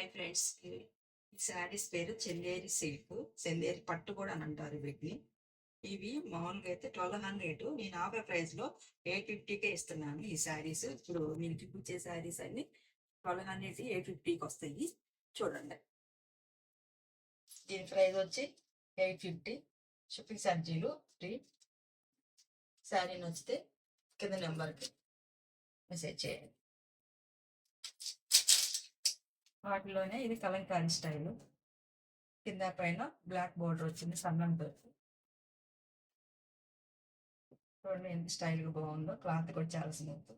Hi friends. ఈ శారీస్ పేరు Chanderi silk, Chanderi పట్టు కూడా అని అంటారు వీటిని. ఇవి మామూలుగా అయితే 1200, నేను ఆఫర్ ప్రైస్ లో 850కే ఇస్తున్నాను ఈ శారీస్. ఇప్పుడు నేను చూపించే శారీస్ అన్ని 1200 850కి వస్తాయి. చూడండి, దీని ప్రైస్ వచ్చి 850. షిప్పింగ్ ఛార్జీలు ఫ్రీ. శారీ నచ్చితే కింద నెంబర్కి మెసేజ్ చేయండి. వాటిలోనే ఇది కలంకారీ స్టైల్, కింద పైన బ్లాక్ బోర్డర్ వచ్చింది సన్నంతో. చూడండి ఎంత స్టైల్గా బాగుందో. క్లాత్ కూడా చాలా స్మూత్,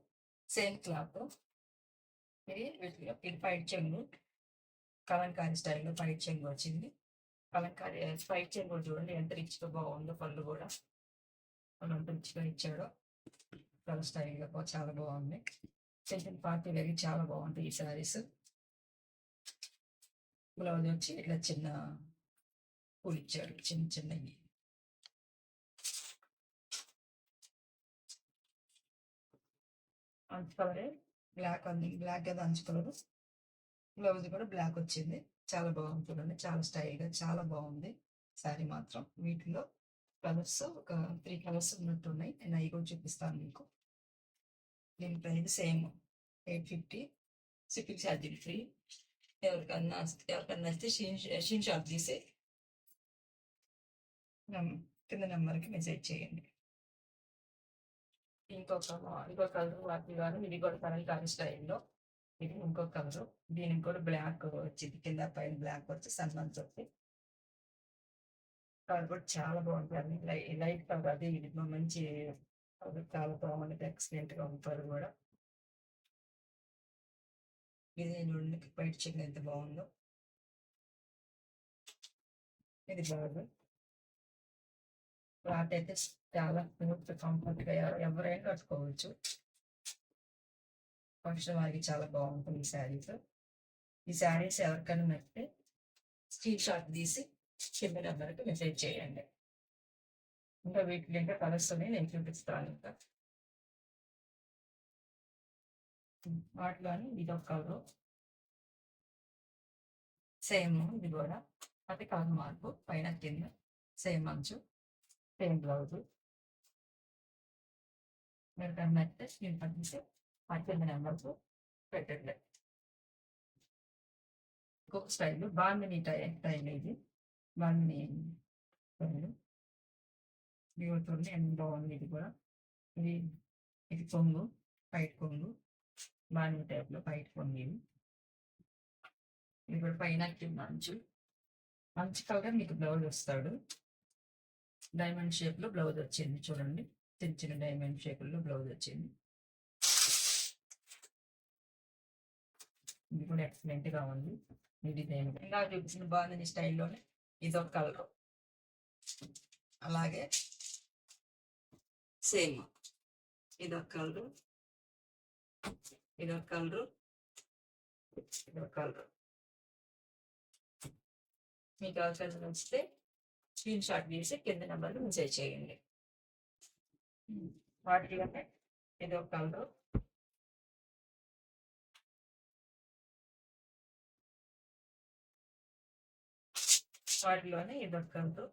సేమ్ క్లాత్. ఇది పైట్ చెంగు, కలంకారీ స్టైల్లో పైట్ చెంగు వచ్చింది. కలంకారీ పైట్ చెంగు కూడా చూడండి ఎంత రిచ్గా బాగుందో. పళ్ళు కూడా ఎంత రిచ్గా ఇచ్చాడో. చాలా స్టైల్గా చాలా బాగుంది. సెకండ్ పార్టీ వేర్ చాలా బాగుంటాయి ఈ శారీస్. బ్లౌజ్ వచ్చి ఇట్లా చిన్న పూలు ఇచ్చాడు, చిన్న చిన్నవి. అంచు కలరే బ్లాక్ అంది, బ్లాక్ కదా అంచు కలరు. బ్లౌజ్ కూడా బ్లాక్ వచ్చింది. చాలా బాగుంది చూడండి, చాలా స్టైల్గా చాలా బాగుంది శారీ మాత్రం. వీటిలో కలర్స్ ఒక 3 కలర్స్ ఉన్నట్టున్నాయి. నేను అవి కూడా చూపిస్తాను మీకు. దీని ప్రైస్ సేమ్ 850. షిప్పింగ్ ఛార్జీలు ఫ్రీ. ఎవరికన్నా నచ్చితే షీన్ షాట్ తీసి కింద నెంబర్కి మెసేజ్ చేయండి. ఇంకో కలర్ వాటి కానీ ఇది కూడా కలంకారీ స్టైల్లో. ఇది ఇంకో కలర్. దీనికి కూడా బ్లాక్ వచ్చింది, కింద పైన బ్లాక్ వచ్చి సన్మన్స్ వచ్చి. కలర్ కూడా చాలా బాగుంటుంది. అన్ని లైట్ కలర్. అది ఇది మంచి కలర్, చాలా బాగుంది. ఎక్సలెంట్గా ఉంటారు కూడా. ఇది చూడండి బయట చికెన్ ఎంత బాగుందో. ఇది బాగుంది. క్లాత్ అయితే చాలా స్మూత్, కంఫర్ట్గా ఎవరైనా కట్టుకోవచ్చు. ఫంక్షన్ వారికి చాలా బాగుంటుంది ఈ శారీస్. ఈ శారీస్ ఎవరికైనా నచ్చితే స్క్రీన్ షాట్ తీసి కింద నెంబర్కి మెసేజ్ చేయండి. ఇంకా వీటిలో ఇంకా కలర్స్ నేను చూపిస్తాను. ఇంకా వాటిలోని ఇదొక కలరు, సేమ్ ఇది కూడా. అది కలర్ మార్పు, పైన కింద సేమ్ అంచు, సేమ్ బ్లౌజ్. మీరు దాన్ని నచ్చితే స్క్రీన్ షాట్ తీసి ఆ కింద నెంబర్కు పెట్టండి. ఇంకొక స్టైల్ బాందిని టైల్. ఇది బాందిని స్టైల్. చూడండి ఎంత బాగుంది. ఇది కూడా ఇది ఇది కొంగు, పైట్ కొంగు, బాందిని టైప్లో పైట్ కొంగు. ఇది కూడా పైన కింద అంచు. మంచి కలర్ మీకు బ్లౌజ్ వస్తాడు. డైమండ్ షేప్లో బ్లౌజ్ వచ్చింది చూడండి. చిన్న చిన్న డైమండ్ షేపుల్లో బ్లౌజ్ వచ్చింది. ఇది కూడా ఎక్సలెంట్గా ఉంది. ఈ డిజైన్ ఇంకా చూపించిన బాగుంది స్టైల్లోనే. ఇదొక కలర్. అలాగే సేమ్ ఇదొక కలరు, ఇదొక కలరు, ఇదొక కలరు. మీకు అవసరం నచ్చితే స్క్రీన్ షాట్ తీసి కింద నెంబర్కి మెసేజ్ చేయండి. వాటిలోనే ఇదొక కలరు, వాటిలోనే ఇదొక కలరు,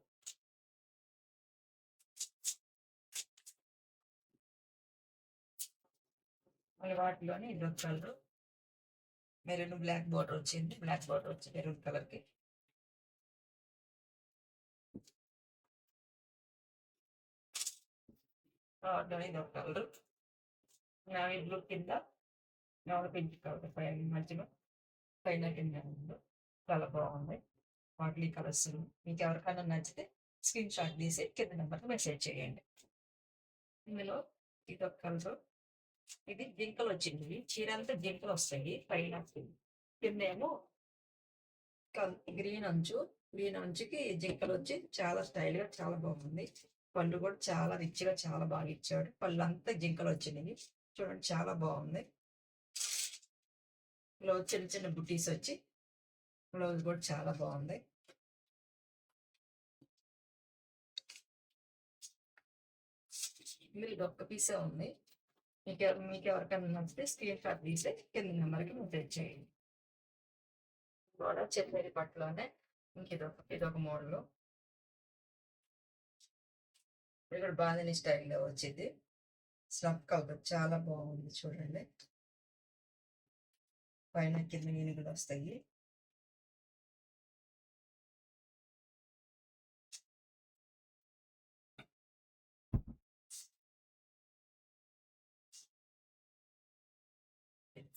మళ్ళీ వాటిలోనే ఇదొక కలరు. మెరూన్ బ్లాక్ బార్డర్ వచ్చింది, బ్లాక్ బార్డర్ వచ్చి మెరూన్ కలర్కి. వాటిలోనే ఇదొక కలరు, నావీ బ్లూ కింద పింక్ కలర్ పైన మధ్యలో పైన కింద ఉంది. చాలా బాగుంది. వాటి కలర్స్ మీకు ఎవరికైనా నచ్చితే స్క్రీన్ షాట్ తీసి కింద నెంబర్కి మెసేజ్ చేయండి. ఇందులో ఇదొక కలర్. ఇది జింకలు వచ్చింది. చీర అంతా జింకలు వస్తాయి. పైన కింద ఏమో గ్రీన్ అంచు, గ్రీన్ అంచుకి జింకలు వచ్చి చాలా స్టైల్గా చాలా బాగుంది. పళ్ళు కూడా చాలా రిచ్గా చాలా బాగా ఇచ్చాడు. పళ్ళు అంతా జింకలు వచ్చినాయి చూడండి, చాలా బాగుంది. బ్లౌజ్ చిన్న చిన్న బుటీస్ వచ్చి బ్లౌజ్ కూడా చాలా బాగుంది. ఇది ఒక్క పీసే ఉంది. మీకు ఎవరికైనా నచ్చితే స్క్రీన్ షాట్ తీసి కింద నెంబర్కి మెసేజ్ చేయండి. కూడా చెమ్మేరి పట్టులోనే ఇదొక మోడల్. ఇది కూడా బాందిని స్టైల్లో వచ్చింది. స్లబ్ కలర్ చాలా బాగుంది చూడండి. పైన కింద ఏనుగులు వస్తాయి.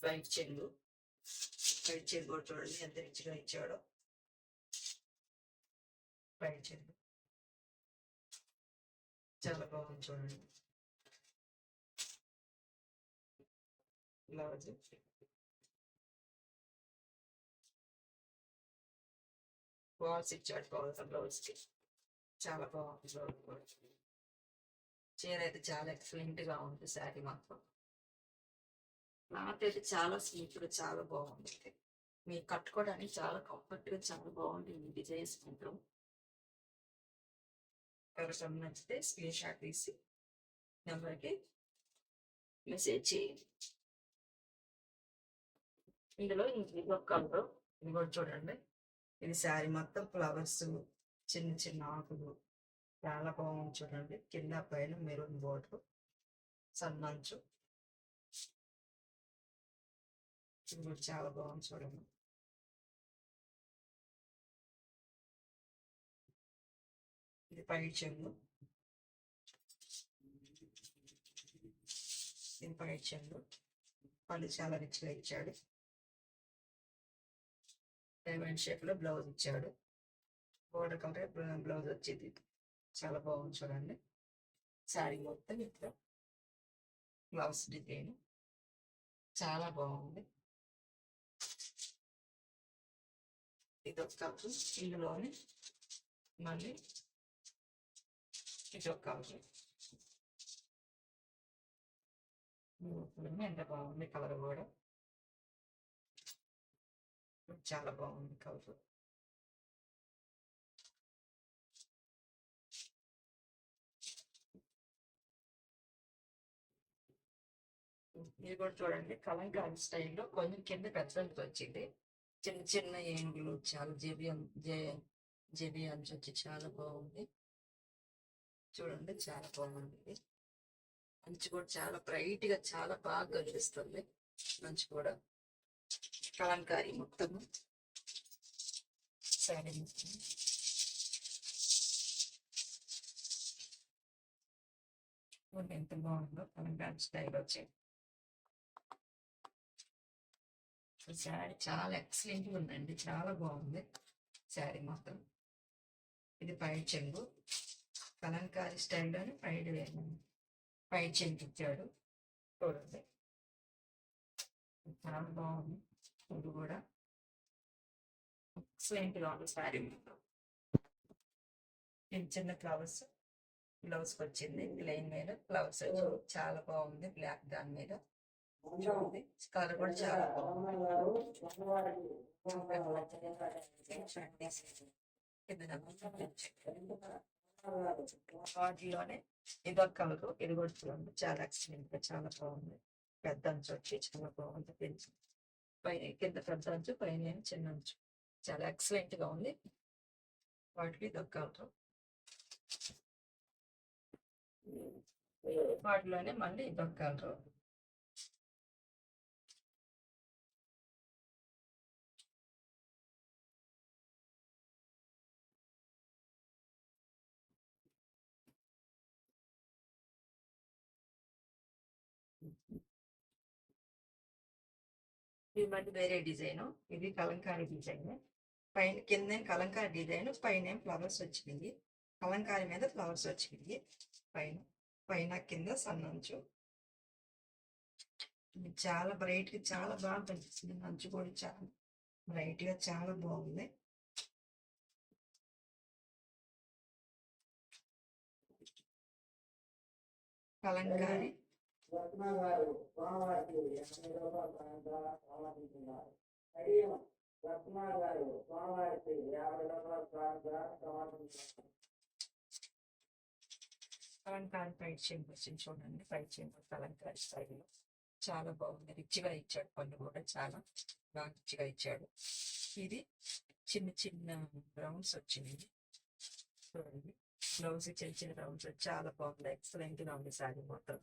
వైట్ చెల్లు కూడా చూడండి ఎంత రిచ్గా ఇచ్చాడో. వైట్ చెల్లు చాలా బాగుంది చూడండి. బ్లౌజ్ బాల్స్ ఇచ్చాడు బ్లౌజ్ కి. చాలా బాగుంది బ్లౌజ్ కూడా. చీర అయితే చాలా ఎక్సలెంట్ గా ఉంది. శారీ మాత్రం నాకైతే చాలా సింపుల్, చాలా బాగుంది. మీరు కట్టుకోవడానికి చాలా కంఫర్ట్ గా చాలా బాగుంది ఈ డిజైన్స్ మాత్రం. ఎవరికైనా నచ్చితే స్క్రీన్ షాట్ తీసి నెంబర్కి మెసేజ్ చేయండి. ఇందులో ఇంకొక కలర్ ఇది కూడా చూడండి. ఇది శారీ మొత్తం ఫ్లవర్స్, చిన్న చిన్న ఆకులు చాలా బాగుంది చూడండి. కింద పైన మెరూన్ బోర్డర్, సన్నంచు. ఇది కూడా చాలా బాగుంది చూడండి. ఇది పై చెంగు, ఇది పై చెంగు. పళ్ళు చాలా రిచ్గా ఇచ్చాడు. డైమండ్ షేప్ లో బ్లౌజ్ ఇచ్చాడు. బోర్డర్ కలర్ బ్లౌజ్ వచ్చింది. చాలా బాగుంది చూడండి. శారీ మొత్తం ఇట్లా బ్లౌజ్ డిజైన్ చాలా బాగుంది. ఇదొక కలర్. ఇందులోనే మళ్ళీ ఇదొక కలర్. ఎంత బాగుంది కలర్ కూడా. చాలా బాగుంది కలర్. ఇది కూడా చూడండి కలంకారీ స్టైల్లో కొంచెం కింద పెద్దలకి వచ్చింది. చిన్న చిన్న ఏనుగులు చాలా జెబి అంచు వచ్చి చాలా బాగుంది చూడండి. చాలా బాగుంది. అంచు కూడా చాలా బ్రైట్ గా చాలా బాగా కనిపిస్తుంది. అంచు కూడా కలంకారీ మొత్తము శారీ మొత్తం. ఎంత బాగుందో కలంకారీ స్టైల్ వచ్చి. శారీ చాలా ఎక్సలెంట్ గా ఉందండి. చాలా బాగుంది శారీ మొత్తం. ఇది పై చెంగు కలంకారీ స్టైల్లోనే పై చెంగు ఇచ్చాడు చూడండి. చాలా బాగుంది. ఇది కూడా ఎక్సలెంట్ గా ఉంది శారీ మొత్తం. చిన్న చిన్న ఫ్లవర్స్ బ్లౌజ్ వచ్చింది. ప్లెయిన్ మీద ఫ్లవర్స్ చాలా బాగుంది. బ్లాక్ దాని మీద చూడండి. కలర్ కూడా చాలా బాగుంది. వాటిలోనే ఇదొక కలర్. ఇది కూడా చూడండి చాలా ఎక్సలెంట్ గా చాలా బాగుంది. పెద్ద అంచు వచ్చి చాలా బాగుంది. పెంచు పైన కింద పెద్ద అంచు, పైన చిన్న అంచు చాలా ఎక్సలెంట్ గా ఉంది. వాటికి ఇదొక కలర్. వాటిలోనే మళ్ళీ ఇదొక కలర్. ఇది మళ్ళీ వేరే డిజైన్. ఇది కలంకారీ డిజైన్. పైన కింద కలంకారీ డిజైన్, పైన ఫ్లవర్స్ వచ్చినాయి. కలంకారీ మీద ఫ్లవర్స్ వచ్చినాయి. పైన పైన కింద సన్నంచు. చాలా బ్రైట్ గా చాలా బాగా కనిపిస్తుంది. అంచు కూడా చాలా బ్రైట్ గా చాలా బాగుంది. కలంకారీ కలంకారీ పైట్ చెంగు వచ్చింది చూడండి. పైట్ చెంగు కలంకారీ స్టైల్లో చాలా బాగుంది, రిచ్గా ఇచ్చాడు. పళ్ళు కూడా చాలా బాగా రిచ్గా ఇచ్చాడు. ఇది చిన్న చిన్న రౌండ్స్ వచ్చినాయి చూడండి. బ్లౌజ్ చిన్న చిన్న రౌండ్స్ చాలా బాగుంది, ఎక్సలెంట్ గా ఉంది శారీ మొత్తం.